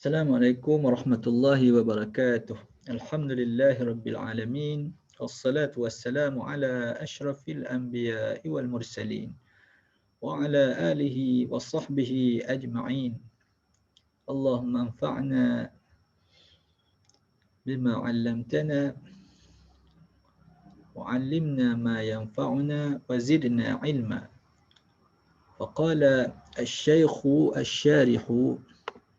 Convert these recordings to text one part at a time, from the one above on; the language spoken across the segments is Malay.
Assalamualaikum warahmatullahi wabarakatuh. Alhamdulillahi rabbil alamin. Wassalatu wassalamu ala ashrafil anbiya'i wal mursalin. Wa ala alihi wa sahbihi ajma'in. Allahumma anfa'na bima 'allamtana wa 'allimna ma yanfa'una wa zidna 'ilma. Faqala asy-syaikhu asy-syarihu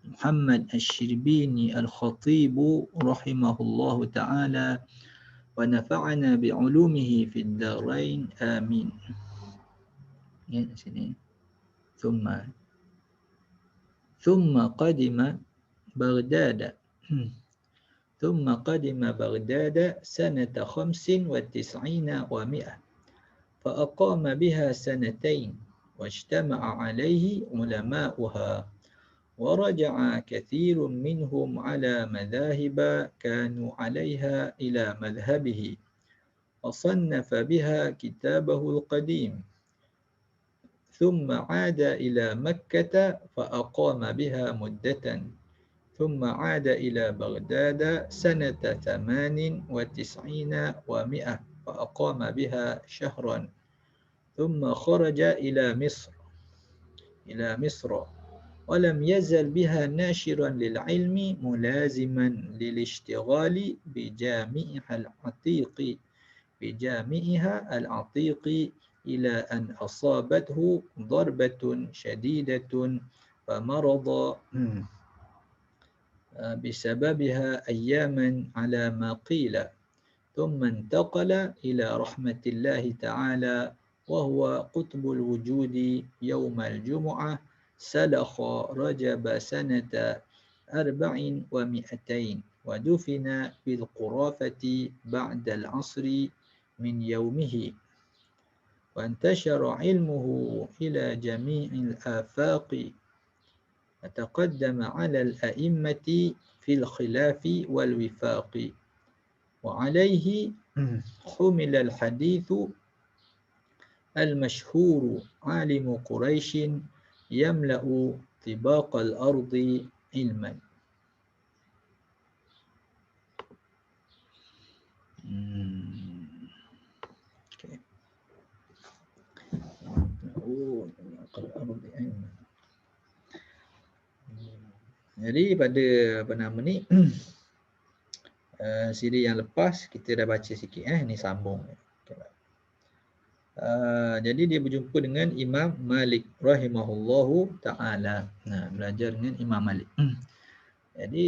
Muhammad Asy-Syirbini Al-Khatib rahimahullahu taala wa nafa'ana bi'ulumihi fid dharain amin. Ya sini. Thumma qadima Baghdad. Thumma qadima Baghdad sanata 95 wa 100. Fa aqama biha sanatayn wajtama'a 'alayhi ulama'uha. ورجع كثير منهم على مذاهب كانوا عليها إلى مذهبه وصنف بها كتابه القديم ثم عاد إلى مكة فأقام بها مدة ثم عاد إلى بغداد سنة 98 و100 فأقام بها شهرا ثم خرج إلى مصر ولم يزل بها ناشرا للعلم ملازما للاشتغال بجامعها العتيق إلى أن أصابته ضربة شديدة فمرض بسببها أياما على ما قيل ثم انتقل إلى رحمة الله تعالى وهو قطب الوجود يوم الجمعة سلخ رجب سنة 400 ودفن بالقرافة بعد العصر من يومه وانتشر علمه إلى جميع الآفاق وتقدم على الأئمة في الخلاف والوفاق وعليه حمل الحديث المشهور عالم قريش يملأ طباق الأرض علما. Jadi pada siri yang lepas kita dah baca sikit ni sambung. Jadi dia berjumpa dengan Imam Malik rahimahullahu ta'ala. Belajar dengan Imam Malik. Jadi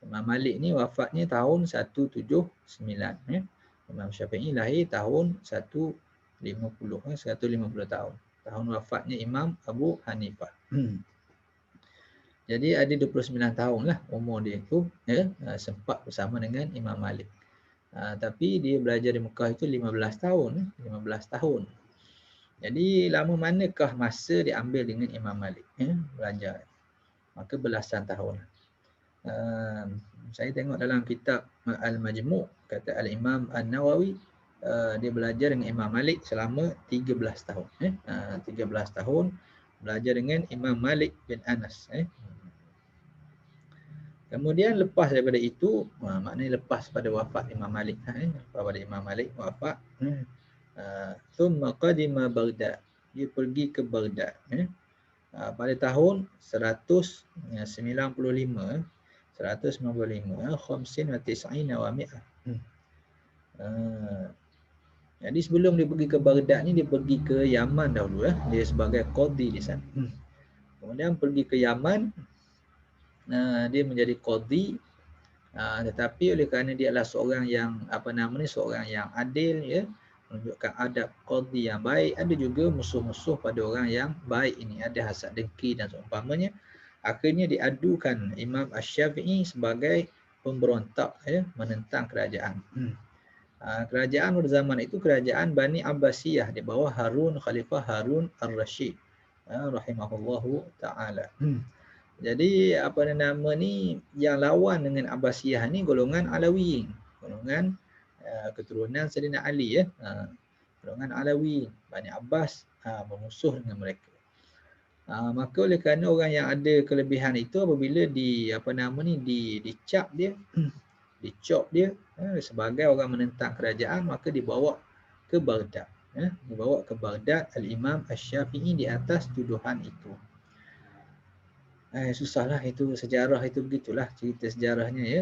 Imam Malik ni wafatnya tahun 179. Imam Syafi'i lahir tahun 150 tahun. Tahun wafatnya Imam Abu Hanifah. Jadi ada 29 tahun lah umur dia tu, sempat bersama dengan Imam Malik. Tapi dia belajar di Mekah itu 15 tahun. Jadi lama manakah masa dia ambil dengan Imam Malik belajar? Maka belasan tahun. Saya tengok dalam kitab Al-Majmu' kata Al-Imam An-Nawawi dia belajar dengan Imam Malik selama 13 tahun. 13 tahun belajar dengan Imam Malik bin Anas. Kemudian lepas daripada itu, maknanya lepas pada wafat Imam Malik, lepas pada Imam Malik wafat, thumma qadima Baghdad, dia pergi ke Baghdad pada tahun 195, 95 wa 100. Jadi sebelum dia pergi ke Baghdad ni, dia pergi ke Yaman dahulu, dia sebagai qadi di sana. Kemudian pergi ke Yaman, dia menjadi qadi, tetapi oleh kerana dia adalah seorang yang seorang yang adil, menunjukkan adab qadi yang baik. Ada juga musuh-musuh pada orang yang baik ini, ada hasad dengki dan seumpamanya. Akhirnya diadukan Imam Asy-Syafi'i sebagai pemberontak, menentang kerajaan. Kerajaan pada zaman itu kerajaan Bani Abbasiyah di bawah Khalifah Harun Ar-Rasyid rahimahullahu ta'ala. Jadi yang lawan dengan Abbasiyah ni golongan Alawiyin, golongan keturunan Sayyidina Ali, golongan Alawiyin, Bani Abbas bermusuh dengan mereka. Maka oleh kerana orang yang ada kelebihan itu apabila dicap dia dicop dia sebagai orang menentang kerajaan, maka dibawa ke Baghdad. Dibawa ke Baghdad Al-Imam Asy-Syafi'i di atas tuduhan itu. Susahlah itu sejarah itu, begitulah cerita sejarahnya ya.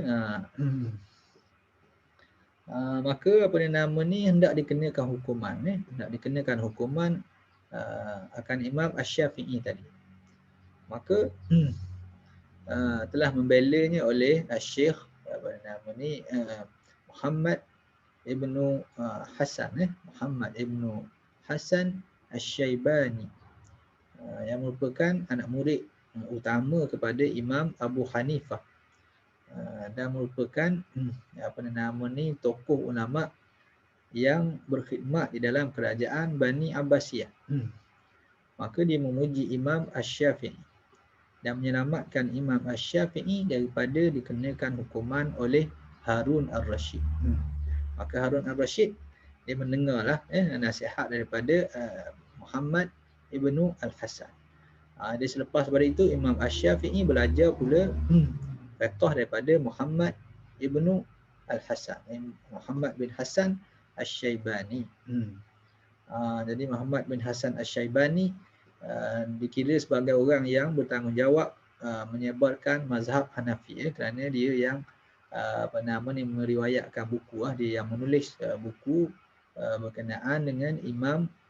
Maka hendak dikenakan hukuman hendak dikenakan hukuman akan Imam Asy-Syafi'i tadi. Maka telah membelanya oleh Syekh Muhammad ibnu Hasan Muhammad ibnu Hasan Asy-Syaibani yang merupakan anak murid utama kepada Imam Abu Hanifah dan merupakan tokoh ulama yang berkhidmat di dalam kerajaan Bani Abbasiyah. Maka dia memuji Imam Asy-Syafi'i dan menyelamatkan Imam Asy-Syafi'i daripada dikenakan hukuman oleh Harun Ar-Rasyid. Maka Harun Ar-Rasyid dia mendengarlah nasihat daripada Muhammad ibnu Al-Hasan. Dia selepas daripada itu Imam Asy-Syafi'i belajar pula fiqh daripada Muhammad ibnu Al-Hasan, Muhammad bin Hasan Asy-Syaibani. Jadi Muhammad bin Hasan Asy-Syaibani dikira sebagai orang yang bertanggungjawab menyebarkan mazhab Hanafi kerana dia yang meriwayatkan buku, dia yang menulis buku berkenaan dengan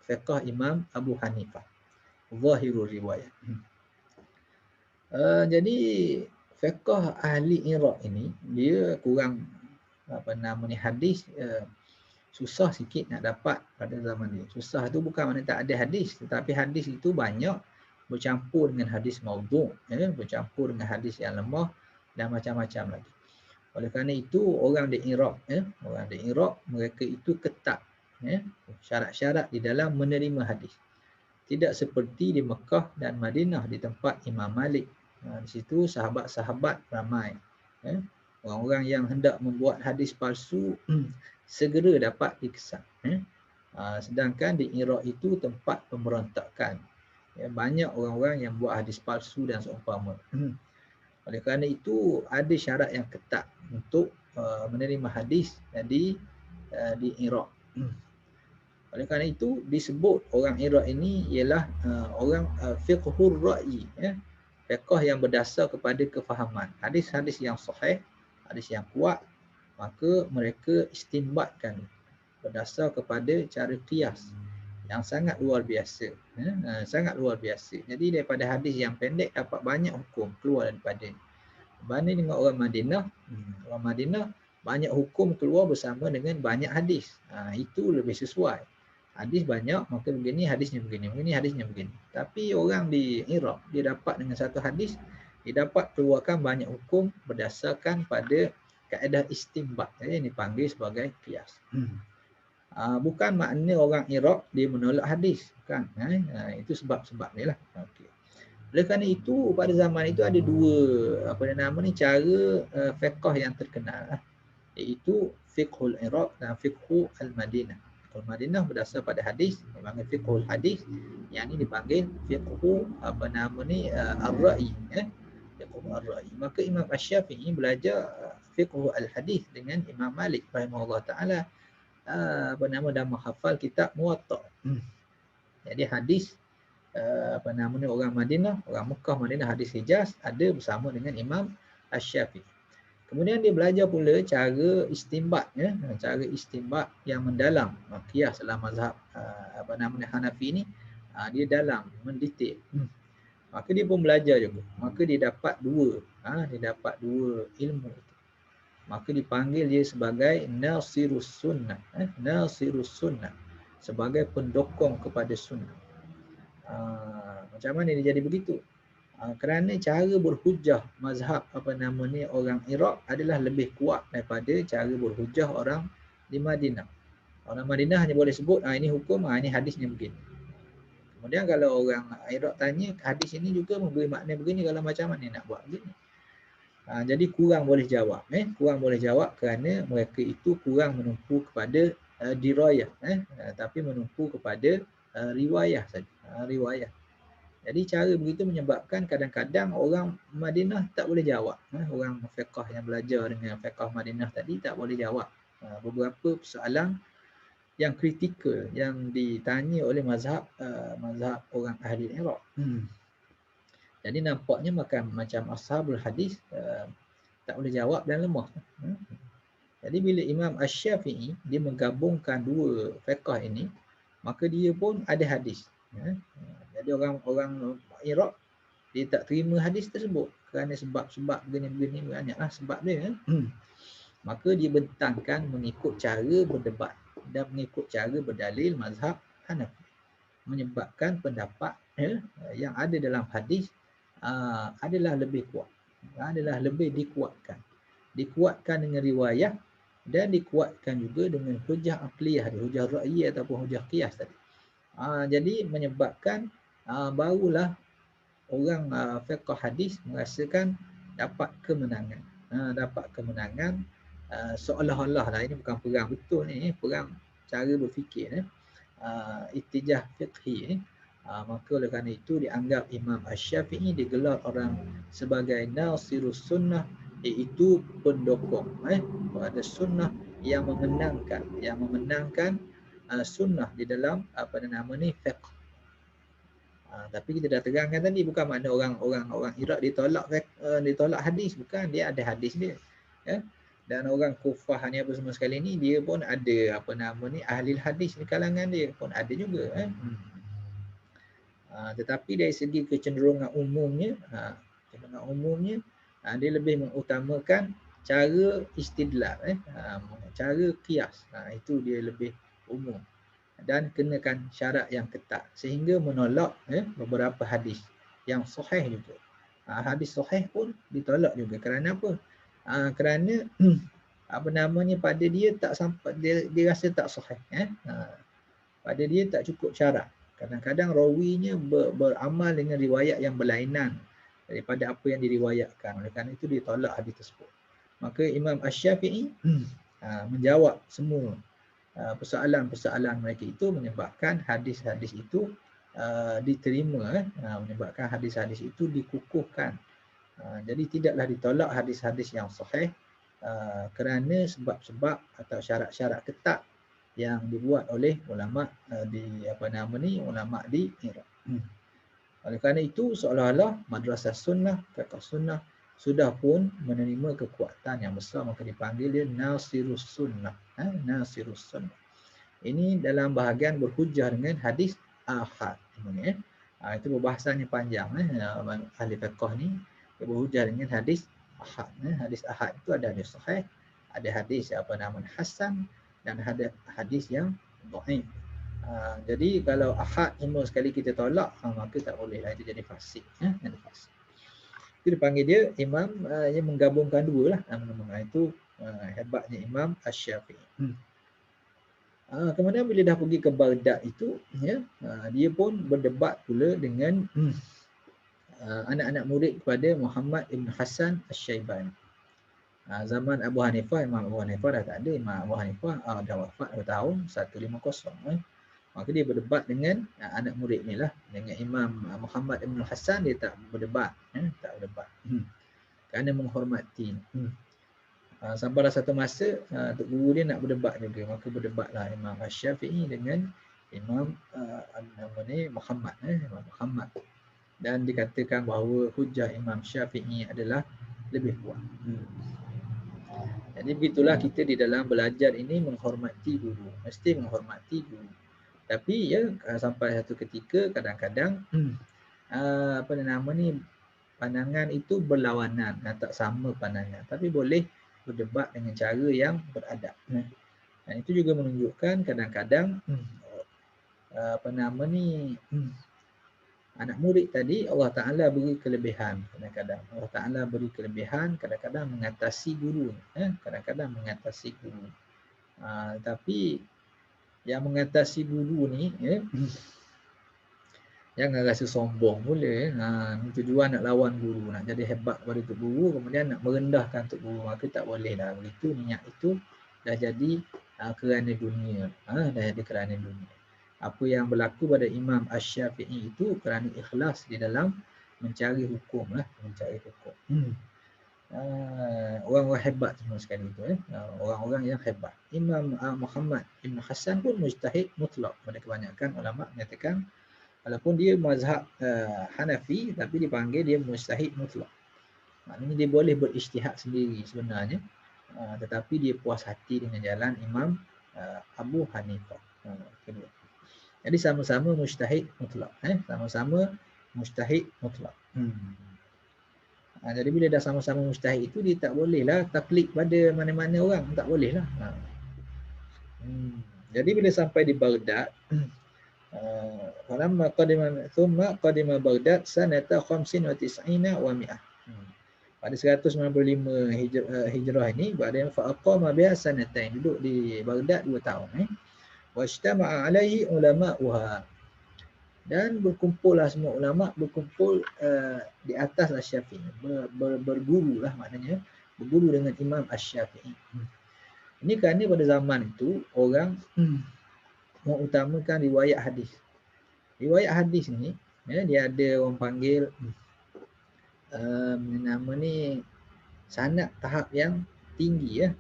fiqh Imam Abu Hanifah, Zahirul Riwayat. Jadi fiqh ahli Iraq ini dia kurang hadis susah sikit nak dapat pada zaman dia. Susah tu bukan makna tak ada hadis, tetapi hadis itu banyak bercampur dengan hadis maudhu', bercampur dengan hadis yang lemah dan macam-macam lagi. Oleh kerana itu orang di Iraq, mereka itu ketat syarat-syarat di dalam menerima hadis. Tidak seperti di Mekah dan Madinah di tempat Imam Malik. Di situ sahabat-sahabat ramai. Orang-orang yang hendak membuat hadis palsu segera dapat dikesan. Sedangkan di Iraq itu tempat pemberontakan. Banyak orang-orang yang buat hadis palsu dan seumpama. Oleh kerana itu ada syarat yang ketat untuk menerima hadis di Iraq. Oleh kerana itu disebut orang Iraq ini ialah orang fiqhur ra'i, fiqh yang berdasar kepada kefahaman. Hadis-hadis yang sahih, hadis yang kuat, maka mereka istinbatkan berdasar kepada cara qiyas yang sangat luar biasa. Sangat luar biasa. Jadi daripada hadis yang pendek dapat banyak hukum keluar daripada. Berbanding dengan orang Madinah, banyak hukum keluar bersama dengan banyak hadis. Itu lebih sesuai. Hadis banyak, maka begini hadisnya begini, hadisnya begini. Tapi orang di Iraq, dia dapat dengan satu hadis, dia dapat keluarkan banyak hukum berdasarkan pada kaedah istinbat. Ini dipanggil sebagai qiyas. Bukan makna orang Iraq dia menolak hadis, bukan. Itu sebab-sebab dia lah. Okay. Oleh kerana itu pada zaman itu ada dua cara fiqh yang terkenal, iaitu fiqhul Iraq dan fiqhul Al-Madinah. Fiqhul Madinah berdasar pada hadis, dipanggil fiqhul hadis. Yang ini dipanggil fiqhul ar-ra'i, fiqhul ar-ra'i. Maka Imam Asy-Syafi'i belajar fiqhul al-hadis dengan Imam Malik rahimahullah taala dan menghafal kitab Muwatta'. Jadi hadis orang Madinah, orang Mekah, Madinah, hadis Hijaz ada bersama dengan Imam Asy-Syafi'i. Kemudian dia belajar pula cara istinbat, cara istinbat yang mendalam. Qiyas dalam mazhab Hanafi ni dia dalam, mendetail. Maka dia pun belajar juga. Maka dia dapat dua ilmu itu. Maka dipanggil dia sebagai Nasirus Sunnah, Nasirus Sunnah, sebagai pendokong kepada sunnah. Macam mana dia jadi begitu? Kerana cara berhujah mazhab orang Iraq adalah lebih kuat daripada cara berhujah orang di Madinah. Orang Madinah hanya boleh sebut ini hukum, ini hadisnya begini. Kemudian kalau orang Iraq tanya, hadis ini juga memberi makna begini, kalau macam mana nak buat begini. Jadi kurang boleh jawab, kurang boleh jawab kerana mereka itu kurang menumpu kepada dirayah, tapi menumpu kepada riwayah saja, riwayah. Jadi cara begitu menyebabkan kadang-kadang orang Madinah tak boleh jawab. Orang fiqh yang belajar dengan fiqh Madinah tadi tak boleh jawab beberapa persoalan yang kritikal yang ditanya oleh mazhab orang ahli Iraq. Jadi nampaknya macam ashabul hadis tak boleh jawab dan lemah. Jadi bila Imam Asy-Syafi'i dia menggabungkan dua fiqh ini, maka dia pun ada hadis. Jadi orang Iraq dia tak terima hadis tersebut kerana sebab-sebab begini-begini banyaklah sebab dia. Maka dia bentangkan mengikut cara berdebat dan mengikut cara berdalil mazhab Hanafi, menyebabkan pendapat yang ada dalam hadis adalah lebih kuat, adalah lebih dikuatkan dengan riwayat dan dikuatkan juga dengan hujah aqliyah, hujah ra'yi ataupun hujah qiyas tadi. Jadi menyebabkan barulah orang fiqh hadis merasakan dapat kemenangan. Seolah-olah lah ini bukan perang betul ni, perang cara berfikir ittijah fiqhi. Maka oleh kerana itu dianggap Imam Asy-Syafi'i digelar orang sebagai nasirus sunnah, iaitu pendokong pada sunnah yang memenangkan sunnah di dalam fiqh. Tapi kita dah terangkan tadi, bukan makna orang Iraq ditolak hadis, bukan, dia ada hadis dia. Dan orang Kufah ni apa semua sekali ni, dia pun ada ahli hadis di kalangan dia pun ada juga. Tetapi dari segi kecenderungan umumnya, dia lebih mengutamakan cara istidlal, cara qiyas. Itu dia lebih umum dan kenakan syarat yang ketat sehingga menolak beberapa hadis yang sahih juga. Hadis sahih pun ditolak juga. Kerana apa? Kerana pada dia tak sampai, dia rasa tak sahih. Pada dia tak cukup syarat. Kadang-kadang rawinya beramal dengan riwayat yang berlainan daripada apa yang diriwayatkan. Oleh kerana itu ditolak hadis tersebut. Maka Imam Asy-Syafi'i menjawab semua persoalan-persoalan mereka itu, menyebabkan hadis-hadis itu diterima, menyebabkan hadis-hadis itu dikukuhkan. Jadi tidaklah ditolak hadis-hadis yang sahih kerana sebab-sebab atau syarat-syarat ketat yang dibuat oleh ulama ulama di Iraq. Oleh kerana itu seolah-olah madrasah sunnah, fiqh sunnah sudah pun menerima kekuatan yang besar, maka dipanggil dia nasirus sunnah. Nasirus sunnah. Ini dalam bahagian berhujah dengan hadis ahad. Itu perbahasannya panjang. Ahli fiqh ni dia berhujah dengan hadis ahad. Hadis ahad itu ada hadis sahih, ada hadis hasan dan ada hadis yang dhaif. Jadi kalau ahad semua sekali kita tolak, maka tak boleh lah, itu jadi fasik. Jadi fasik. Itu dipanggil dia imam yang menggabungkan dua lah. Itu hebatnya Imam Asy-Syafi'i. Kemudian bila dah pergi ke Baghdad itu, dia pun berdebat pula dengan anak-anak murid kepada Muhammad Ibn Hasan Asy-Syaibani. Zaman Abu Hanifah, Imam Abu Hanifah dah tak ada. Imam Abu Hanifah dah wafat pada tahun 150. Maka dia berdebat dengan anak murid ni lah. Dengan Imam Muhammad Ibn Hasan dia tak berdebat. Kerana menghormati. Sampailah satu masa Tok Guru dia nak berdebat juga. Maka berdebatlah Imam Asy-Syafi'i dengan Imam Muhammad. Muhammad. Dan dikatakan bahawa hujah Imam Syafi'i adalah lebih kuat. Jadi begitulah kita di dalam belajar ini menghormati guru. Mesti menghormati guru. Tapi sampai satu ketika kadang-kadang pandangan itu berlawanan, tak sama pandangan. Tapi boleh berdebat dengan cara yang beradab. Dan itu juga menunjukkan kadang-kadang anak murid tadi Allah Ta'ala beri kelebihan. Kadang-kadang Allah Ta'ala beri kelebihan, kadang-kadang mengatasi guru. Kadang-kadang mengatasi guru. Tapi yang mengatasi guru ni jangan rasa sombong pula. Tujuan nak lawan guru, nak jadi hebat pada tok guru, kemudian nak merendahkan tok guru, maka tak boleh lah. Begitu niat itu dah jadi kerana dunia. Dah jadi kerana dunia. Apa yang berlaku pada Imam Asy-Syafi'i itu kerana ikhlas di dalam mencari hukum lah, mencari hukum. Orang-orang hebat semua sekali itu, orang-orang yang hebat. Imam Muhammad Ibn Hasan pun mujtahid mutlak. Pada kebanyakan ulama menyatakan walaupun dia mazhab Hanafi tapi dipanggil dia mujtahid mutlak. Maknanya dia boleh berijtihad sendiri sebenarnya, tetapi dia puas hati dengan jalan Imam Abu Hanifah. Kedua. Jadi sama-sama mujtahid mutlak, sama-sama mujtahid mutlak. Jadi bila dah sama-sama mujtahid itu dia tak bolehlah taklid pada mana-mana orang, tak bolehlah. Jadi bila sampai di Baghdad, falamma qadima Baghdad sanata 95 wa 100. Pada 195 hijrah ini, ba'da fa'aqama biha sanatain, duduk di Baghdad 2 tahun. Wajtama'a alaihi ulama'uha. Dan berkumpullah semua ulama berkumpul di atas Asy-Syafi'i, berguru lah maknanya, berguru dengan Imam Asy-Syafi'i. Ini kerana pada zaman itu orang mengutamakan riwayat hadis. Riwayat hadis ni dia ada orang panggil nama ni sanad tahap yang tinggi ya.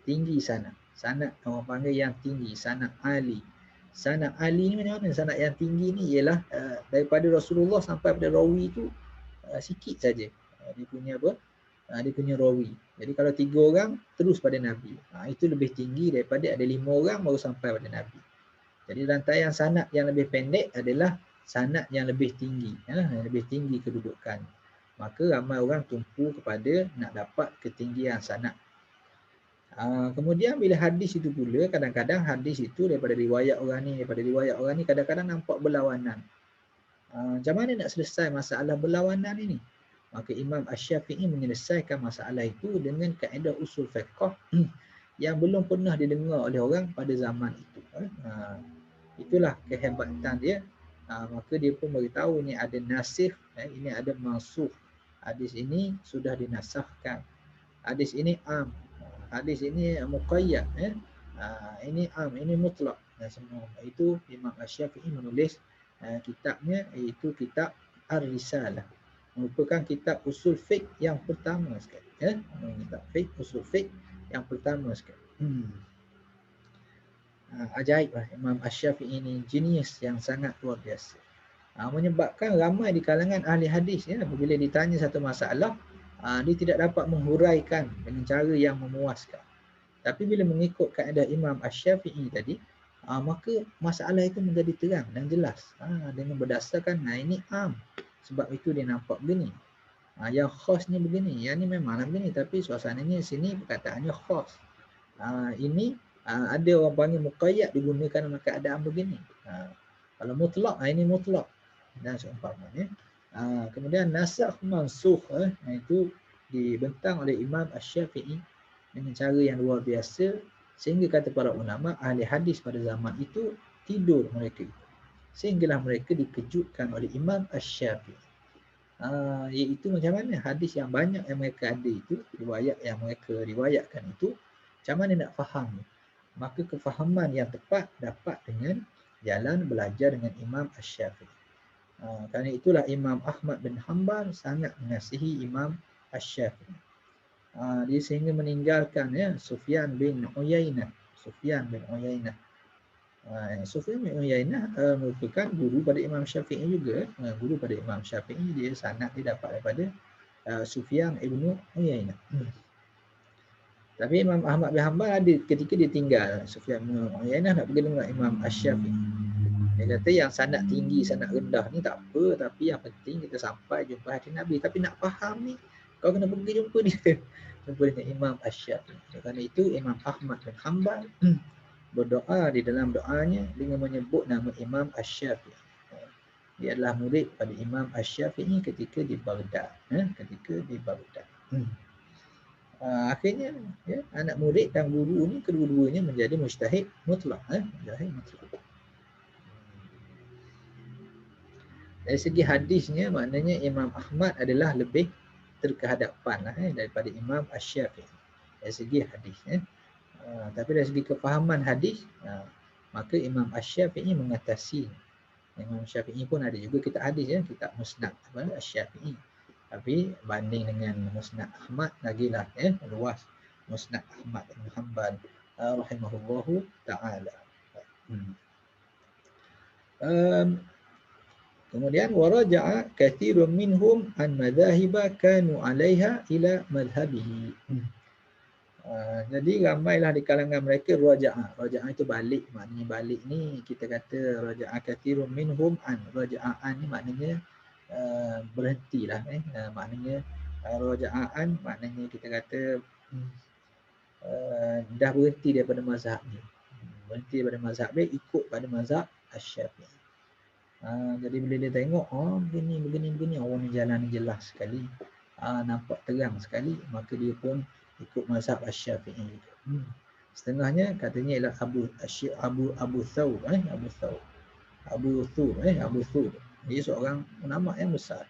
Tinggi sanad. Sanad orang panggil yang tinggi, sanad ali. Sanad ali ni macam mana? Sanad yang tinggi ni ialah daripada Rasulullah sampai pada rawi tu sikit saja. Dia punya apa? Dia punya rawi. Jadi kalau 3 orang terus pada Nabi. Itu lebih tinggi daripada ada 5 orang baru sampai pada Nabi. Jadi rantaian sanad yang lebih pendek adalah sanad yang lebih tinggi, yang lebih tinggi kedudukan. Maka ramai orang tumpu kepada nak dapat ketinggian sanad. Kemudian bila hadis itu pula, kadang-kadang hadis itu daripada riwayat orang ni kadang-kadang nampak berlawanan. Macam mana nak selesai masalah berlawanan ini? Maka Imam Asy-Syafi'i menyelesaikan masalah itu dengan kaedah usul fiqh yang belum pernah didengar oleh orang pada zaman itu. Itulah kehebatan dia. Maka dia pun beritahu ini ada nasikh, ini ada mansukh. Hadis ini sudah dinasahkan. Hadis ini am. Hadis ini muqayyad, ini am, ini mutlak, dan semua itu Imam Asy-Syafi'i menulis kitabnya, iaitu kitab Ar-Risalah, merupakan kitab usul fiqh yang pertama sekali, kitab fiqh usul fiqh yang pertama sekali. Ajaib lah Imam Asy-Syafi'i ini, genius yang sangat luar biasa. Menyebabkan ramai di kalangan ahli hadis apabila ditanya satu masalah, dia tidak dapat menghuraikan dengan cara yang memuaskan. Tapi bila mengikut kaedah Imam Asy-Syafi'i tadi, maka masalah itu menjadi terang dan jelas. Dengan berdasarkan ini am, sebab itu dia nampak begini. Yang khasnya begini, yang ni memanglah begini, tapi suasananya sini perkataannya khas. Ini ada orang panggil muqayyad, digunakan dalam keadaan begini. Kalau mutlak, ini mutlak dan seumpamanya. Kemudian nasakh mansukh, itu dibentang oleh Imam Asy-Syafi'i dengan cara yang luar biasa, sehingga kata para ulama ahli hadis pada zaman itu tidur mereka itu, sehinggalah mereka dikejutkan oleh Imam Asy-Syafi'i. Iaitu macam mana hadis yang banyak yang mereka ada itu, riwayat yang mereka riwayatkan itu, macam mana nak faham. Maka kefahaman yang tepat dapat dengan jalan belajar dengan Imam Asy-Syafi'i. Kerana itulah Imam Ahmad bin Hanbal sangat mengasihi Imam Asy-Syafi'i. Dia sehingga meninggalkan Sufyan bin Uyainah. Sufyan bin Uyainah merupakan guru pada Imam Syafi'i juga. Guru pada Imam Syafi'i, dia sanad dia dapat daripada Sufyan ibn Uyainah. Tapi Imam Ahmad bin Hanbal ada ketika dia tinggal Sufyan bin Uyainah nak pergi dengan Imam Asy-Syafi'i. Dia kata yang sanad tinggi, sanad rendah ni tak apa, tapi yang penting kita sampai jumpa hadis Nabi. Tapi nak faham ni, kau kena pergi jumpa dia. Jumpa dengan Imam Asy-Syafi'i. Kerana itu Imam Ahmad bin Hanbal berdoa di dalam doanya dengan menyebut nama Imam Asy-Syafi'i. Dia adalah murid pada Imam Asy-Syafi'i ketika di Baghdad. Akhirnya anak murid dan guru ni kedua-duanya menjadi mujtahid mutlak. Mujtahid mutlak. Dari segi hadisnya, maknanya Imam Ahmad adalah lebih terkehadapan daripada Imam Asy-Syafi'i dari segi hadis. Tapi dari segi kefahaman hadis, maka Imam Asy-Syafi'i mengatasi. Imam Syafi'i pun ada juga kitab hadis ya, kitab Musnad Asy-Syafi'i. Tapi banding dengan Musnad Ahmad lagilah luas. Musnad Ahmad bin Hanbal rahimahullahu taala. Kemudian waraja'a katsirun minhum an madhahiba kanu 'alaiha ila madhhabihi. Jadi ramailah di kalangan mereka raja'a. Raja'a itu balik, maknanya balik ni kita kata raja'a katsirun minhum an. Raja'an ni maknanya berhentilah maknanya raja'an maknanya kita kata dah berhenti daripada mazhab ni. Berhenti daripada mazhab dia, ikut pada mazhab Asy-Syafi'i. Jadi bila dia tengok begini orang ni jalan ni jelas sekali, nampak terang sekali, maka dia pun ikut mazhab Asy-Syafi'i. Setengahnya katanya ialah Abu Thawr. Dia seorang ulama yang besar.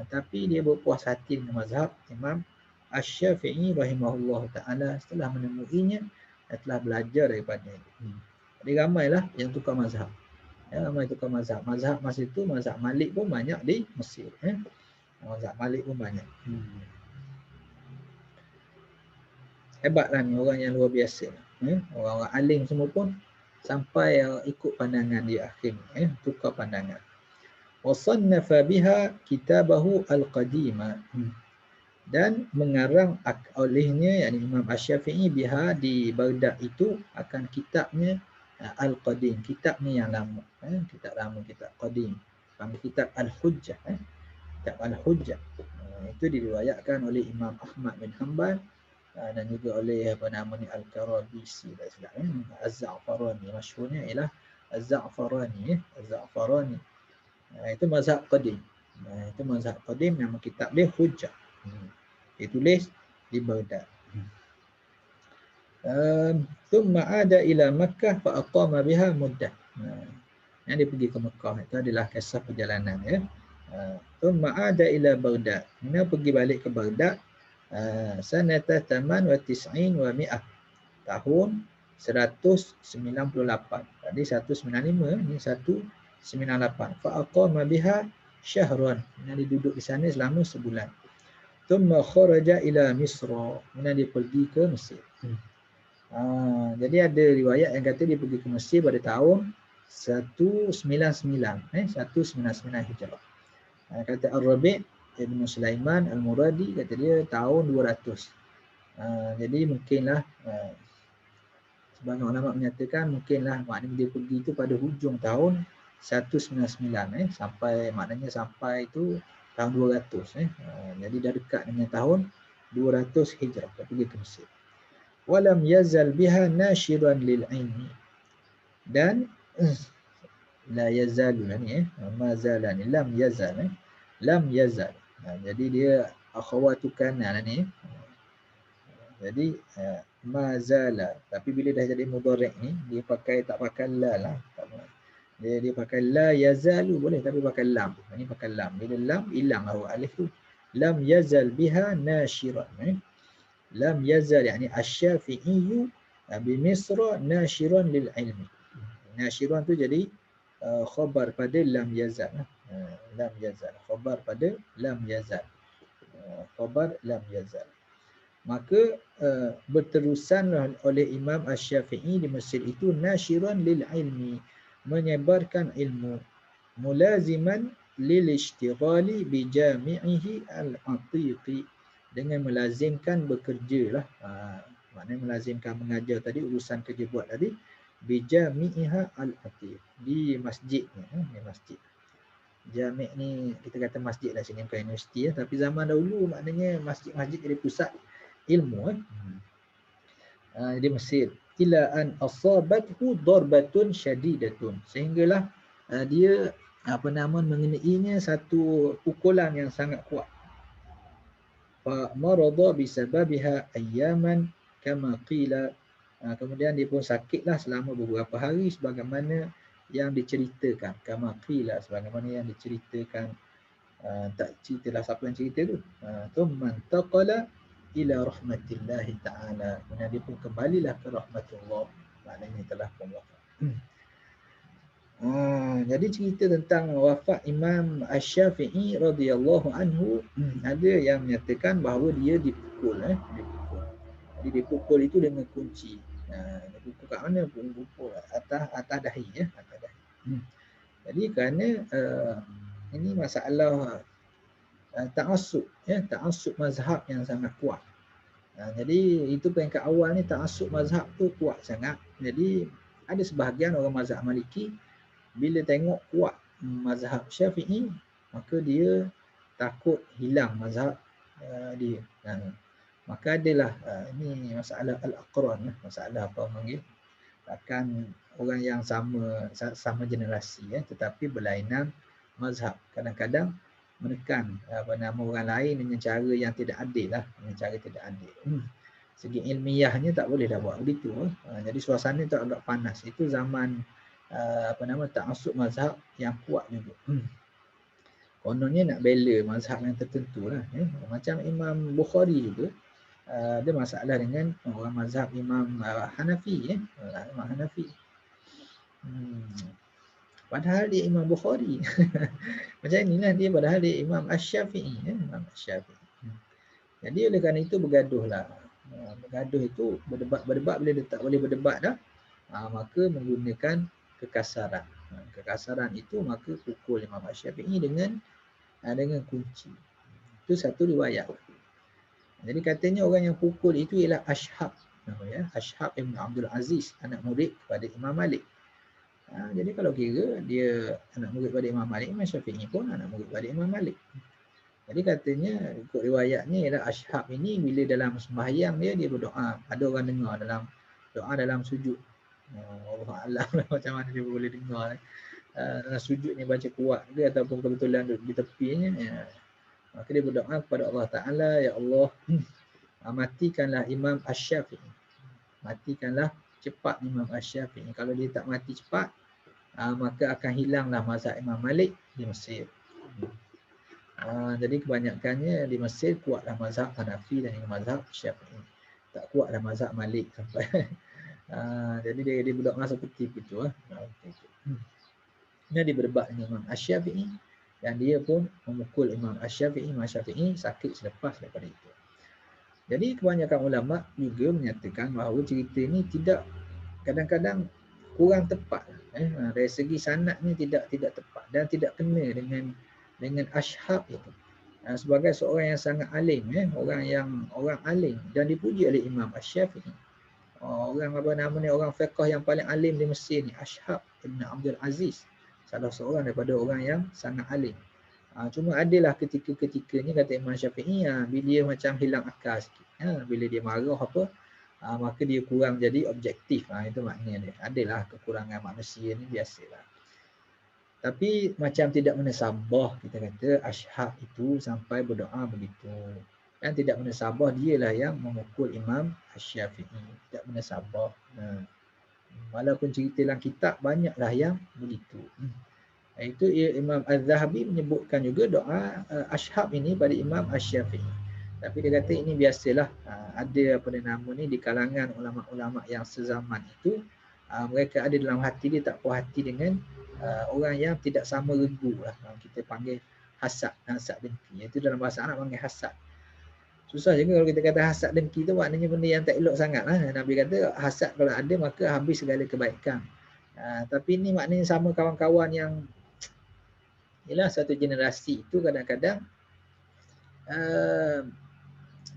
Tapi dia berpuas hati dengan mazhab Imam Asy-Syafi'i rahimahullah ta'ala setelah menemuinya dan telah belajar daripada ini. Jadi ramailah yang tukar mazhab. Ramai tukar mazhab. Mazhab masa itu, mazhab Malik pun banyak di Mesir. Mazhab Malik pun banyak. Hebatlah ni orang yang luar biasa. Orang-orang alim semua pun sampai ikut pandangan dia akhirnya. Tukar pandangan. Wasannafa biha kitabahu al-qadima. Dan mengarang olehnya, yakni Imam Asy-Syafi'i biha di Baghdad itu akan kitabnya Al-Qadim, kitabnya yang lama. Kitab lama, kitab Qadim. Panggil kitab Al-Hujjah. Kitab Al-Hujjah. Itu diriwayatkan oleh Imam Ahmad bin Hanbal dan juga oleh Al-Karabisi. Az-Za'farani. Masyhurnya ialah Az-Za'farani. Az-Za'farani. Itu mazhab Qadim. Itu mazhab Qadim, nama kitab dia Hujjah. Ditulis di Baghdad. Thumma ada ila Makkah fa aqama biha muddah. Yang dia pergi ke Mekah itu adalah kisah perjalanan ya. Thumma ada ila Baghdad. Dia pergi balik ke Baghdad sanata 98 wa 100 tahun 198. Tadi 195 ni 198. Fa aqama biha syahran. Dia duduk di sana selama sebulan. Thumma kharaja ila Misra. Dia pergi ke Mesir. Jadi ada riwayat yang kata dia pergi ke Mesir pada tahun 199 Hijrah. Kata Ar-Rabi' Ibn Sulaiman Al-Muradi kata dia tahun 200. Jadi mungkinlah sebagian ulama menyatakan mungkinlah maknanya dia pergi itu pada hujung tahun 199 maknanya sampai itu tahun 200 jadi dah dekat dengan tahun 200 Hijrah dia pergi ke Mesir. Walam yazal biha nashiran lil ilmi. Dan la yazalu ni ma zalani lam yazal lam yazal. Jadi dia akhawatukan ni. Jadi ma zala, tapi bila dah jadi mudhari' ni dia pakai tak pakai la lah. Dia pakai la yazalu boleh tapi pakai lam. Ini pakai lam. Bila lam hilang alif tu. Lam yazal biha nashiran. Lam yazal yani Asy-Syafi'i bi Misra nashiran lil ilmi. Nashiran tu jadi khabar pada lam yazal. Lam yazal. Khabar pada lam yazal. Khabar lam yazal. Maka berterusan oleh Imam Asy-Syafi'i di Mesir itu nashiran lil ilmi, menyebarkan ilmu, mulaziman lil ishtighali bi jami'ihi al-atiqi, dengan melazimkan bekerja lah. Maknanya melazimkan mengajar tadi, urusan kerja buat tadi, bijami'iha al-atiq, di masjidnya. Di masjid. Jami' ni kita kata masjid lah sini, bukan universiti tapi zaman dahulu maknanya masjid-masjid jadi pusat ilmu. Di Mesir. Ila an asabathu darbatun syadidatun, sehinggalah dia mengenainya satu pukulan yang sangat kuat. Fa marada bisababiha ayyaman kama qila. Kemudian dia pun sakitlah selama beberapa hari sebagaimana yang diceritakan. Kama qila, sebagaimana yang diceritakan. Tak ceritalah siapa yang cerita tu. Thumma intaqala ila rahmatillahi ta'ala. Kemudian dia pun kembalilah ke rahmatullah. maknanya telah pun wafat. Jadi cerita tentang wafat Imam Asy-Syafi'i radhiyallahu anhu, ada yang menyatakan bahawa dia dipukul, dipukul. Jadi dipukul itu dengan kunci. Dipukul kat mana? Dipukul atas dahi, atas dahi. Jadi kerana ini masalah ta'assub, ta'assub mazhab yang sangat kuat. Jadi itu peringkat awal ni, ta'assub mazhab tu kuat sangat. Jadi ada sebahagian orang mazhab Maliki bila tengok kuat mazhab Syafi'i, maka dia takut hilang mazhab dia. Maka adalah ini masalah al-aqran, masalah apa panggil, akan orang yang sama generasi, tetapi berlainan mazhab. Kadang-kadang menekan orang lain dengan cara yang tidak adil lah, dengan cara tidak adil. Segi ilmiahnya tak boleh dah buat begitu. Jadi suasana tu agak panas. Itu zaman ta'assub mazhab yang kuat juga. Kononnya nak bela mazhab yang tertentu lah. Macam Imam Bukhari juga ada masalah dengan orang mazhab Imam Hanafi. Imam Hanafi. Padahal dia Imam Bukhari. Macam inilah dia, padahal dia Imam Asy-Syafi'i. Imam Asy-Syafi'i. Jadi oleh kerana itu bergaduhlah. Bergaduh itu berdebat bila dia tak boleh berdebat dah, maka menggunakan kekasaran. Kekasaran itu maka pukul Imam Asy-Syafi'i dengan kunci. Itu satu riwayat. Jadi katanya orang yang pukul itu ialah Ashhab, namanya Ashhab Ibn Abdul Aziz, anak murid kepada Imam Malik. Jadi kalau kira dia anak murid kepada Imam Malik, Imam Syafi'i pun anak murid kepada Imam Malik. Jadi katanya ikut riwayatnya ialah Ashhab ini bila dalam sembahyang dia berdoa. Ada orang dengar dalam doa dalam sujud. Allah Alam macam mana dia boleh dengar. Dalam sujud ni baca kuat ke ataupun kebetulan duduk di tepinya. Maka dia berdoa kepada Allah Ta'ala, ya Allah, matikanlah Imam Asy-Syafi'i. Matikanlah cepat Imam Asy-Syafi'i. Kalau dia tak mati cepat, maka akan hilanglah mazhab Imam Malik di Mesir. Jadi kebanyakannya di Mesir kuatlah mazhab Hanafi dan mazhab Syafi'i. Tak kuatlah mazhab Malik sampai. Jadi dia berdoa seperti itu. Dia berdebat dengan Imam Asy-Syafi'i dan dia pun memukul Imam Asy-Syafi'i. Imam Syafi'i sakit selepas daripada itu. Jadi kebanyakan ulama juga menyatakan bahawa cerita ini tidak, kadang-kadang kurang tepat. Dari segi sanadnya tidak tepat dan tidak kena dengan Ashhab itu. Sebagai seorang yang sangat alim, orang alim dan dipuji oleh Imam Asy-Syafi'i. Orang fiqh yang paling alim di Mesir ni, Ashhab Ibn Abdul Aziz. Salah seorang daripada orang yang sangat alim. Cuma adalah ketika-ketikanya kata Imam Syafi'i, bila dia macam hilang akal sikit. Bila dia marah maka dia kurang jadi objektif. Itu maknanya dia. Adalah kekurangan manusia ni, biasalah. Tapi macam tidak menasabah, kita kata Ashhab itu sampai berdoa begitu. Dan tidak menasabah dialah yang memukul Imam Asy-Syafi'i. Tidak menasabah. Walaupun cerita dalam kitab banyaklah yang begitu. Itu Imam Az-Zahabi menyebutkan juga doa Ashhab ini pada Imam Asy-Syafi'i. Tapi dia kata ini biasalah, ada nama ni di kalangan ulama-ulama yang sezaman itu, mereka ada dalam hati dia tak puas hati dengan orang yang tidak sama regu lah. Kita panggil hasad dengki. Itu dalam bahasa Arab panggil hasad. Susah juga kalau kita kata hasad dengki tu maknanya benda yang tak elok sangat lah. Nabi kata hasad kalau ada maka habis segala kebaikan. Tapi ini maknanya sama kawan-kawan yang ialah satu generasi itu kadang-kadang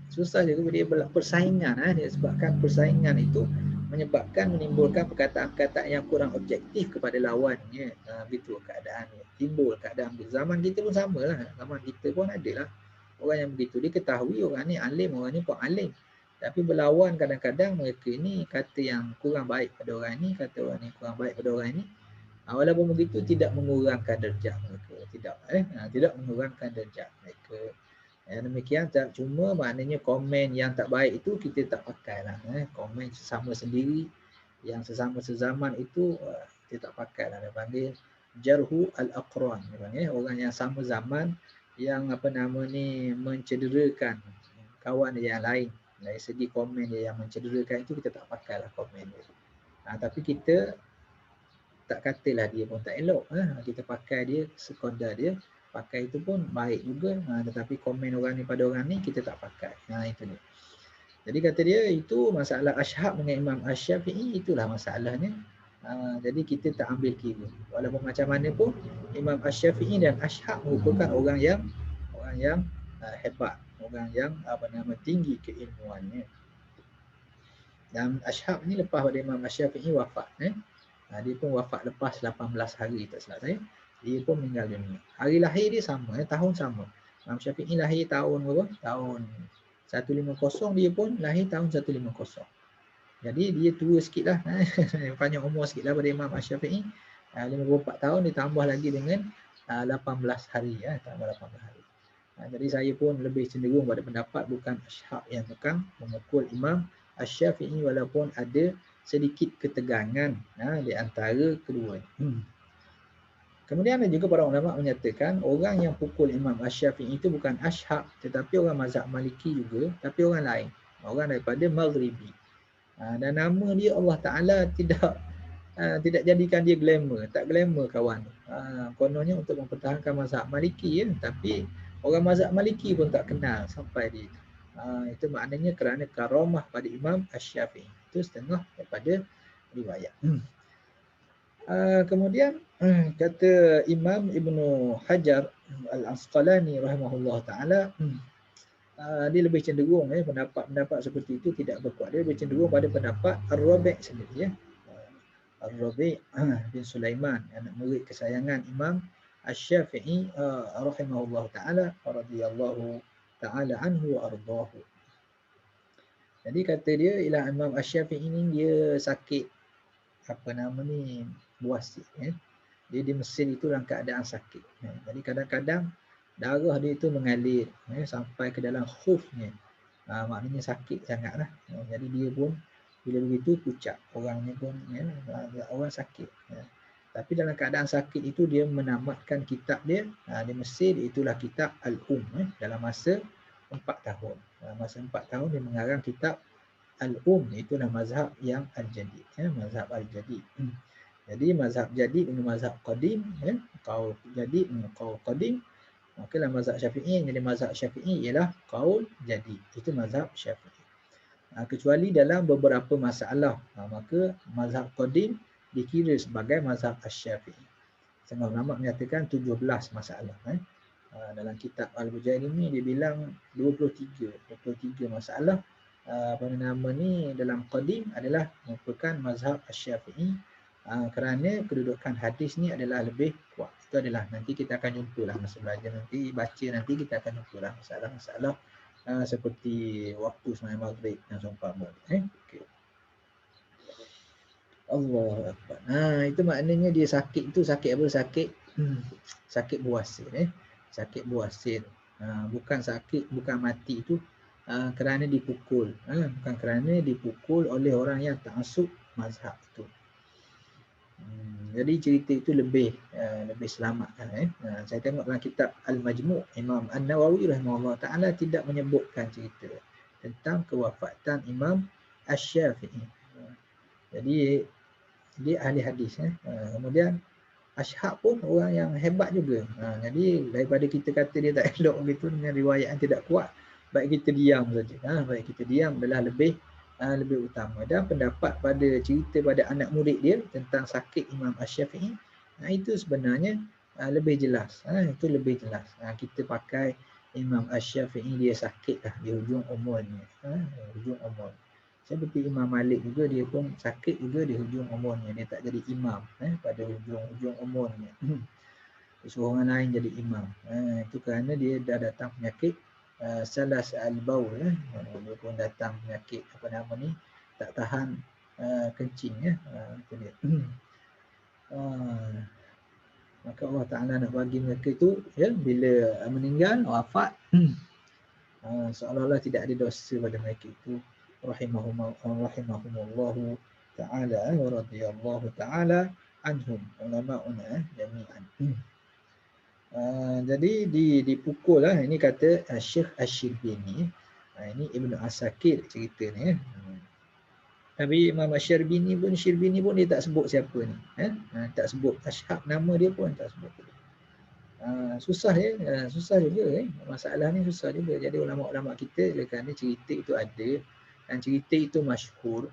susah juga dia persaingan. Disebabkan persaingan itu menimbulkan perkataan-perkataan yang kurang objektif kepada lawannya. Begitu keadaannya. Timbul keadaan zaman kita pun sama lah. Zaman kita pun ada lah orang yang begitu. Dia ketahui orang ni alim, orang ni pun alim. Tapi berlawan kadang-kadang mereka ni kata yang kurang baik pada orang ni, kata orang ni kurang baik pada orang ni. Walaupun begitu tidak mengurangkan darjah mereka. Tidak mengurangkan darjah mereka. Demikian tak, cuma maknanya komen yang tak baik itu kita tak pakai lah. Komen sesama sendiri yang sesama sezaman itu kita tak pakai lah. Dia panggil jarhu al-aqran. Orang yang sama zaman yang mencederakan kawan yang lain. Dari segi komen dia yang mencederakan itu kita tak pakai lah komen dia. Tapi kita tak katalah dia pun tak elok. Kita pakai dia sekadar dia. Pakai itu pun baik juga. Tetapi komen orang ni pada orang ni kita tak pakai. Itu dia. Jadi kata dia itu masalah Ashab dengan Imam Asy-Syafi'i itulah masalahnya. Jadi kita tak ambil kira. Walaupun macam mana pun Imam Asy-Syafi'i dan Ashab merupakan orang yang hebat, orang yang tinggi keilmuannya. Dan Ashab ni lepas pada Imam Asy-Syafi'i wafat. Dia pun wafat lepas 18 hari tak salah saya. Dia pun meninggal dunia. Hari lahir dia sama, tahun sama. Imam Syafi'i lahir tahun berapa? Tahun 150, dia pun lahir tahun 150. Jadi dia tua sikit lah. Panjang umur sikit lah pada Imam Asy-Syafi'i. 54 tahun ditambah lagi dengan 18 hari. Tambah 18 hari. Jadi saya pun lebih cenderung pada pendapat bukan Ashab yang tukang memukul Imam Asy-Syafi'i walaupun ada sedikit ketegangan di antara kedua. Kemudian ada juga para ulama menyatakan orang yang pukul Imam Asy-Syafi'i itu bukan Ashab tetapi orang mazhab Maliki juga, tapi orang lain, orang daripada Maghribi. Dan nama dia Allah Taala tidak jadikan dia glamour, tak glamour kawan. Kononnya untuk mempertahankan mazhab Maliki tapi orang mazhab Maliki pun tak kenal sampai dia. Itu maknanya kerana karamah pada Imam Asy-Syafi'i. Itu setengah daripada riwayat. Kemudian kata Imam Ibnu Hajar Al-Asqalani rahimahullah taala, dia lebih cenderung pendapat seperti itu tidak berkuat. Dia lebih cenderung pada pendapat Ar-Rabi' sendiri Ar-Rabi' bin Sulaiman, anak murid kesayangan Imam Asy-Syafi'i rahimahullah taala radhiyallahu taala anhu wa ardahu. Jadi kata dia ialah Imam Asy-Syafi'i ini dia sakit buasir. Dia di Mesir itu dalam keadaan sakit. Jadi kadang-kadang darah dia itu mengalir sampai ke dalam khufnya. Maknanya sakit sangatlah. Jadi dia pun bila begitu pucat, orangnya pun orang sakit. Tapi dalam keadaan sakit itu dia menamatkan kitab dia di Mesir, itulah kitab dalam masa 4 tahun. Dalam masa 4 tahun dia mengarang kitab itulah mazhab yang al-jadid, mazhab al-jadid. Jadi mazhab jadid dengan mazhab qadim, qaul jadid dengan qaul qadim. Maka mazhab Syafi'i, jadi mazhab Syafi'i ialah qaul jadid. Itu mazhab Syafi'i. Kecuali dalam beberapa masalah, maka mazhab qadim dikira sebagai mazhab Asy-Syafi'i. Setengah ulama menyatakan 17 masalah. Dalam kitab Al-Bujairimi dia bilang 23 masalah dalam qadim adalah merupakan mazhab Asy-Syafi'i. Kerana kedudukan hadis ni adalah lebih kuat. Itu adalah nanti kita akan jumpalah masa belajar nanti, baca nanti kita akan jumpalah masalah-masalah seperti waktu sembahyang maghrib dan seumpama. Okay. Allahu Akbar. Itu maknanya dia sakit itu sakit apa? Sakit buasir. Sakit buasir. Bukan sakit, bukan mati itu kerana dipukul. Bukan kerana dipukul oleh orang yang ta'assub mazhab itu. Jadi cerita itu lebih selamat. Saya tengok dalam kitab Al-Majmu' Imam An-Nawawi rahimahullah ta'ala tidak menyebutkan cerita tentang kewafatan Imam Asy-Syafi'i. Jadi dia ahli hadis. Kemudian Ashab pun orang yang hebat juga. Jadi daripada kita kata dia tak elok begitu dengan riwayat yang tidak kuat, baik kita diam saja. Baik kita diam adalah lebih utama. Dan pendapat pada cerita pada anak murid dia tentang sakit Imam Asy-Syafi'i, itu sebenarnya lebih jelas. Itu lebih jelas. Kita pakai Imam Asy-Syafi'i dia sakit di hujung umurnya. Hujung umur. Seperti Imam Malik juga, dia pun sakit juga di hujung umurnya. Dia tak jadi imam pada hujung umurnya. Suruh orang lain jadi imam. Itu kerana dia dah datang penyakit salas al-baul. Dia pun datang penyakit tak tahan kencing. Itu dia. Maka Allah Ta'ala nak bagi mereka itu bila meninggal, wafat, seolah-olah tidak ada dosa pada mereka itu. Rahimahumullahu ta'ala wa radiyallahu ta'ala anhum ulama'una jami'an. Jadi dipukul ini kata Syekh Asy-Syibini. Ini Ibnu Asakir cerita ni. Tapi Imam Asy-Syarbini pun dia tak sebut siapa ni. Tak sebut Ashab, nama dia pun tak sebut. Susah juga. Masalah ni susah juga. Jadi ulama-ulama kita kerana cerita itu ada dan cerita itu masyhur,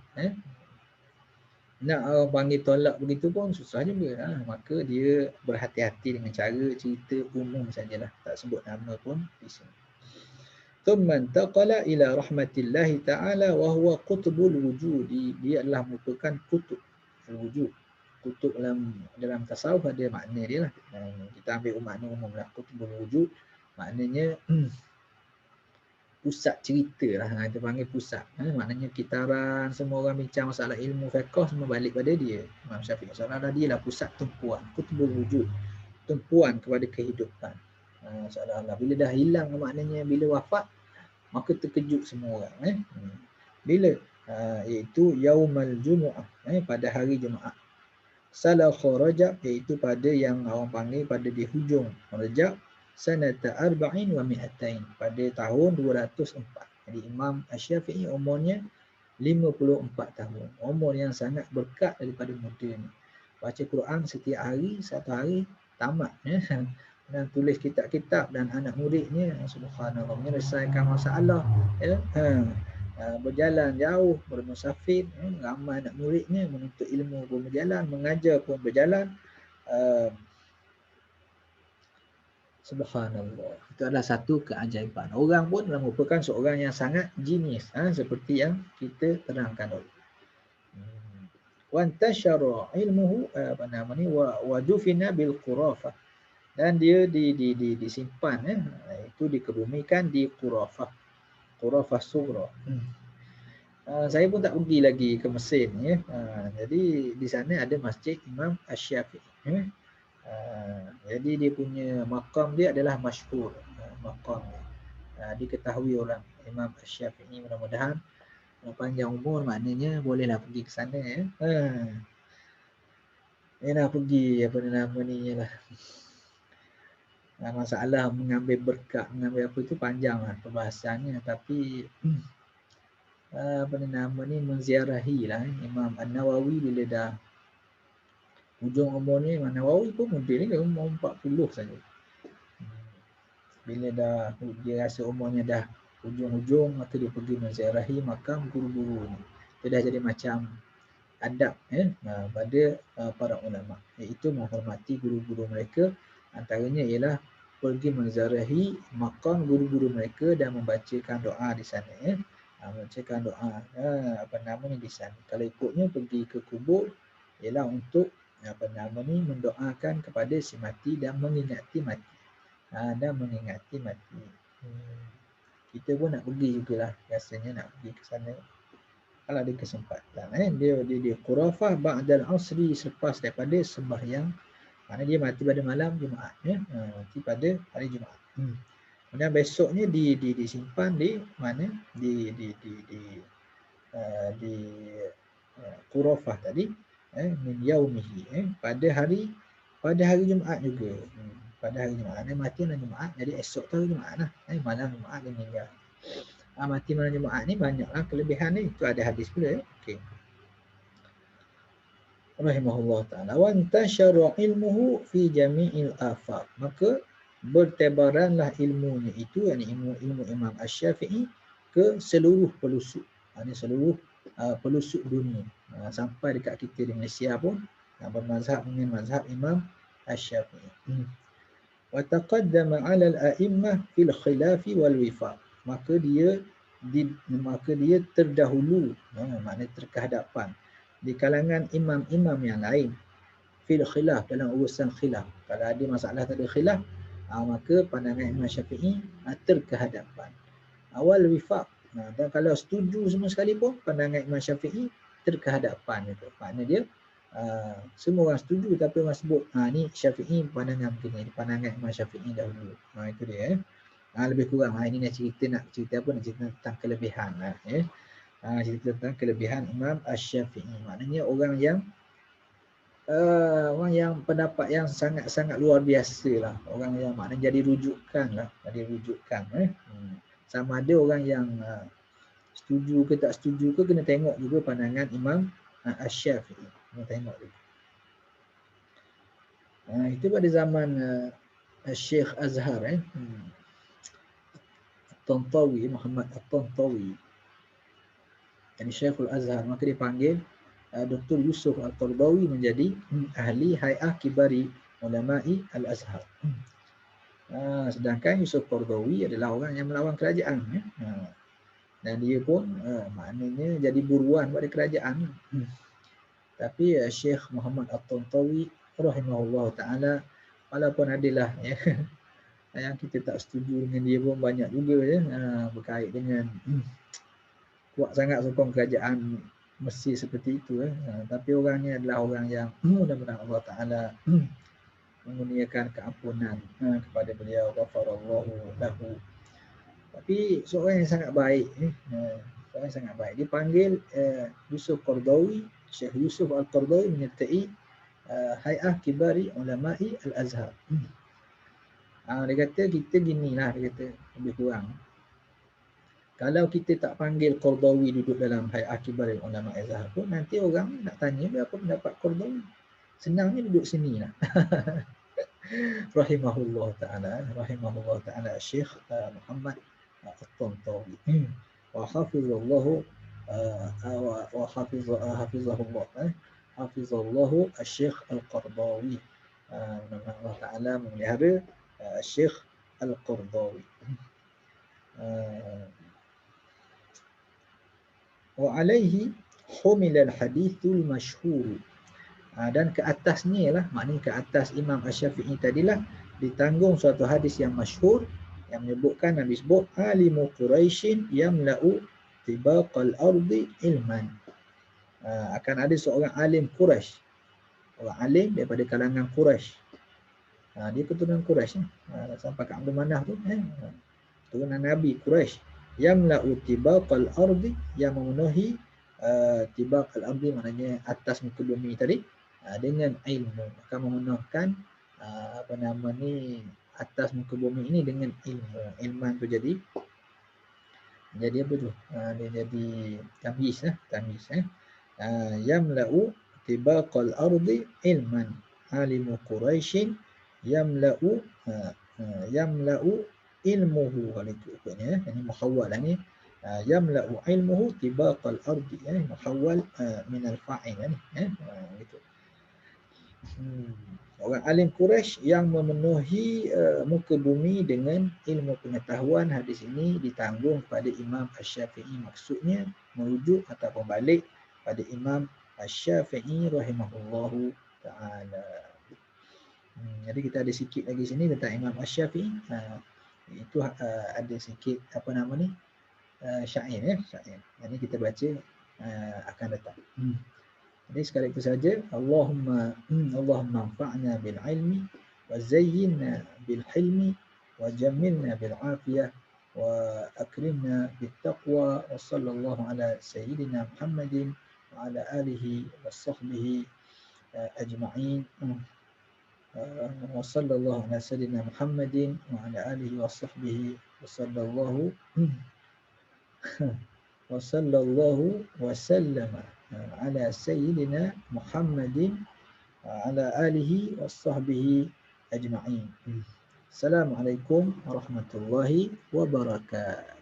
nak orang panggil tolak begitu pun susah juga. Maka dia berhati-hati dengan cara cerita umum sajalah, tak sebut nama pun di sini. ثم انتقل إلى رحمة الله تعالى وهو قطب الوجود. Dia adalah merupakan kutub wujud. Kutub dalam tasawuf ada makna dia lah. Kita ambil makna umum lah. Kutubul wujud maknanya pusat cerita lah. Kita panggil pusat. Maknanya kitaran, semua orang bincang masalah ilmu fiqh semua balik pada dia. Imam Syafi'i seolah-olah dia lah pusat tumpuan. Kutubul wujud, tumpuan kepada kehidupan. Seolah-olah bila dah hilang maknanya, bila wafat maka terkejut semua orang. Bila? Iaitu Yaumal Jumu'ah, pada hari Jumaat. Salakha Rajab, iaitu pada yang orang panggil pada di hujung Rajab, sanata arba'in wa mi'atain, pada tahun 204. Jadi Imam Asy-Syafi'i umurnya 54 tahun. Umur yang sangat berkat daripada muda ni. Baca Quran setiap hari, satu hari tamat. Dan tulis kitab-kitab dan anak muridnya subhanallah menyelesaikan masalah, berjalan jauh, bermusafir, ramai anak muridnya, menuntut ilmu pun berjalan, mengajar pun berjalan. Subhanallah. Itu adalah satu keajaiban. Orang pun merupakan seorang yang sangat genius, seperti yang kita terangkan dulu. Wa antashara ilmuhu wa dufina bil khurafah. Dan dia disimpan, itu dikebumikan di Khurafah Sughra. Saya pun tak pergi lagi ke Mesir ni. Jadi di sana ada Masjid Imam Asy-Syafi'i. Jadi dia punya maqam dia adalah masyhur. Maqam diketahui orang Imam Asy-Syafi'i. Mudah-mudahan panjang umur, maknanya bolehlah pergi ke sana. Nak pergi apa nama ni lah. Masalah mengambil berkat, mengambil apa itu panjanglah perbahasannya, tapi menziarahi lah Imam An-Nawawi bila dah hujung umurnya. Imam Nawawi pun muda ni, umur 40 saja. Bila dah dia rasa umurnya dah hujung-hujung, maka dia pergi menziarahi makam guru-guru ni. Itu dah jadi macam adab pada para ulama, iaitu menghormati guru-guru mereka. Antaranya ialah pergi menziarahi makam guru-guru mereka dan membacakan doa di sana. Membacakan doa di sana. Kalau ikutnya pergi ke kubur ialah untuk mendoakan kepada si mati dan mengingati mati. Kita pun nak pergi jugalah, rasanya nak pergi ke sana kalau ada kesempatan. Dia khurafah ba'dal asri, selepas daripada sembahyang. Mana dia mati pada malam Jumaat, mati pada hari Jumaat. Kemudian besoknya disimpan di mana, di khurafah tadi, min yaumihi, pada hari Jumaat juga. Pada hari Jumaat, dia mati malam Jumaat, jadi esok tu hari Jumaat lah, malam Jumaat dia meninggal. Mati malam Jumaat ni banyaklah kelebihan ni. Itu ada hadis pula. Okey. Rahimahullah ta'ala. Wa antashara ilmuhu fi jami'il afaq. Maka bertebaranlah ilmunya itu, yakni ilmu Imam Asy-Syafi'i ke seluruh pelosok. Seluruh pelosok dunia. Sampai dekat kita di Malaysia pun bermazhab dengan mazhab Imam Asy-Syafi'i. Wa taqaddama 'ala al-a'immah fil khilaf wal wifaq. Maka dia terdahulu, maknanya terkehadapan di kalangan imam-imam yang lain fil khilaf, dalam urusan khilaf. Kalau ada masalah tak ada khilaf, maka pandangan Imam Syafi'i terkehadapan. Awal wifaq, dan kalau setuju semua sekali pun pandangan Imam Syafi'i terkehadapan itu. Maknanya dia semua orang setuju tapi orang sebut ni Syafi'i pandangan begini, pandangan Imam Syafi'i dahulu. Itu dia. Lebih kurang ini nak cerita apa, nak cerita tentang kelebihan cerita tentang kelebihan Imam Asy-Syafi'i. Maknanya orang yang pendapat yang sangat-sangat luar biasa lah. Orang yang maknanya jadi rujukan lah. Sama ada orang yang setuju ke tak setuju ke kena tengok juga pandangan Imam Asy-Syafi'i. Kena tengok juga. Itu pada zaman Syekh Azhar At-Tantawi, Muhammad At-Tantawi. Jadi Syekhul Azhar, maka dipanggil Dr. Yusuf Al-Qardawi menjadi ahli Hay'ah Kibari Ulama'i Al-Azhar. Sedangkan Yusuf Qardawi adalah orang yang melawan kerajaan. Dan dia pun maknanya jadi buruan pada kerajaan. Tapi Syekh Muhammad At-Tantawi rahimahullah ta'ala, walaupun adalah yang kita tak setuju dengan dia pun banyak juga berkait dengan kuat sangat sokong kerajaan Mesir seperti itu tapi orangnya adalah orang yang mudah-mudahan Allah Ta'ala mengurniakan keampunan kepada beliau, ghafarallahu lahu. Tapi seorang yang sangat baik seorang yang sangat baik dipanggil Yusuf Qardawi, Syekh Yusuf Al-Qardawi menyertai Hay'ah Kibari Ulama'i Al-Azhar. Dia kata kita ginilah, dia kata lebih kurang. Kalau kita tak panggil Qardawi duduk dalam Hay'ah Kibari Ulama' Azhar pun, nanti orang nak tanya berapa pendapat Qardawi. Senangnya duduk sini lah. Rahimahullah ta'ala Syekh Muhammad At-Tantawi. Wa hafizallahu wa hafizahullah hafizallahu Syekh Al-Qardawi. Allah Ta'ala memelihara Syekh Al-Qardawi. Wa alaihi humilal hadithul masyhur. Dan ke atasnya lah, maknanya ke atas Imam Asy-Syafi'i tadilah ditanggung suatu hadis yang masyhur yang menyebutkan, Nabi sebut alimu Quraisyin yamla'u tibaqal ardi ilman. Akan ada seorang alim Quraisy, orang alim daripada kalangan Quraisy. Dia keturunan Quraisy sampai ke Abdul Manaf tu keturunan Nabi Quraisy. Yamla'u tibaqal ardi, yang memenuhi tibaqal ardi maknanya atas muka bumi tadi dengan ilmu, akan memenuhkan atas muka bumi ini dengan ilmu. Ilman tu jadi apa tu? Dia jadi tamyiz yamla'u tibaqal ardi ilman, alimu Quraisyin yamla'u ilmuhu, kalau itu ikutnya ini muhawwal ni yamla'u ilmuhu tibaqal ardi muhawwal min al-fa'il gitu. Orang alim Quraisy yang memenuhi muka bumi dengan ilmu pengetahuan. Hadis ini ditanggung pada Imam Asy-Syafi'i, maksudnya merujuk ataupun balik pada Imam Asy-Syafi'i rahimahullahu ta'ala. Jadi kita ada sikit lagi sini tentang Imam Asy-Syafi'i. Itu ada sikit syair syair. Ini kita baca akan datang. Jadi sekali itu saja. Allahumma anfa'na bil ilmi wa zayyinna bil hilmi wa jammilna bil afiyah wa akrimna bit taqwa wa sallallahu ala sayyidina Muhammadin wa ala alihi wa sahbihi ajma'in. وصلى الله على سيدنا محمد وعلى آله وصحبه وصلى الله وسلم على سيدنا محمد وعلى آله وصحبه أجمعين. السلام عليكم ورحمة الله وبركاته.